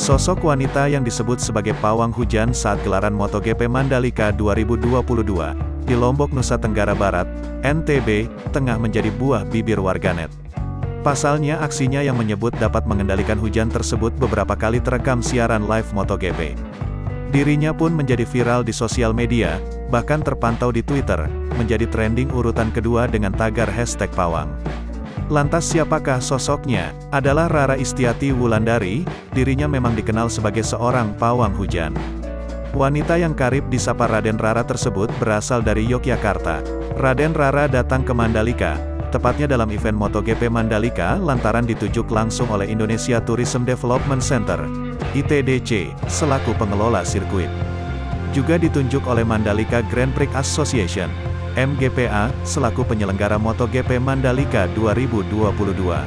Sosok wanita yang disebut sebagai pawang hujan saat gelaran MotoGP Mandalika 2022 di Lombok, Nusa Tenggara Barat, NTB, tengah menjadi buah bibir warganet. Pasalnya aksinya yang menyebut dapat mengendalikan hujan tersebut beberapa kali terekam siaran live MotoGP. Dirinya pun menjadi viral di sosial media, bahkan terpantau di Twitter, menjadi trending urutan kedua dengan tagar #pawang. Lantas siapakah sosoknya? Adalah Rara Istiati Wulandari. Dirinya memang dikenal sebagai seorang pawang hujan. Wanita yang karib disapa Raden Rara tersebut berasal dari Yogyakarta. Raden Rara datang ke Mandalika, tepatnya dalam event MotoGP Mandalika lantaran ditunjuk langsung oleh Indonesia Tourism Development Center, ITDC, selaku pengelola sirkuit. Juga ditunjuk oleh Mandalika Grand Prix Association, MGPA, selaku penyelenggara MotoGP Mandalika 2022.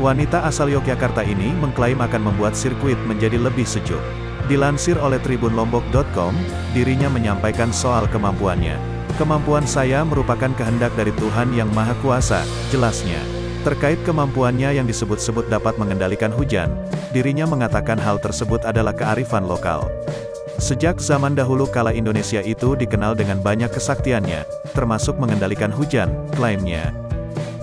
Wanita asal Yogyakarta ini mengklaim akan membuat sirkuit menjadi lebih sejuk. Dilansir oleh tribunlombok.com, dirinya menyampaikan soal kemampuannya. "Kemampuan saya merupakan kehendak dari Tuhan Yang Maha Kuasa," jelasnya. Terkait kemampuannya yang disebut-sebut dapat mengendalikan hujan, dirinya mengatakan hal tersebut adalah kearifan lokal. Sejak zaman dahulu kala Indonesia itu dikenal dengan banyak kesaktiannya, termasuk mengendalikan hujan, klaimnya.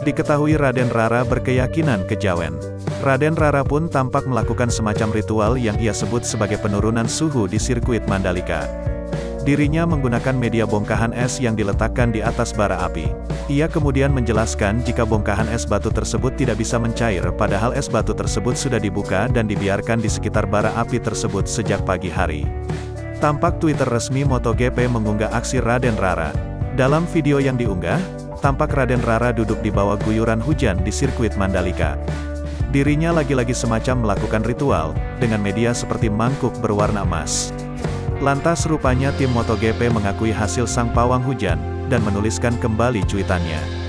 Diketahui Raden Rara berkeyakinan kejawen. Raden Rara pun tampak melakukan semacam ritual yang ia sebut sebagai penurunan suhu di sirkuit Mandalika. Dirinya menggunakan media bongkahan es yang diletakkan di atas bara api. Ia kemudian menjelaskan jika bongkahan es batu tersebut tidak bisa mencair padahal es batu tersebut sudah dibuka dan dibiarkan di sekitar bara api tersebut sejak pagi hari. Tampak Twitter resmi MotoGP mengunggah aksi Raden Rara. Dalam video yang diunggah, tampak Raden Rara duduk di bawah guyuran hujan di sirkuit Mandalika. Dirinya lagi-lagi semacam melakukan ritual, dengan media seperti mangkuk berwarna emas. Lantas rupanya tim MotoGP mengakui hasil sang pawang hujan, dan menuliskan kembali cuitannya.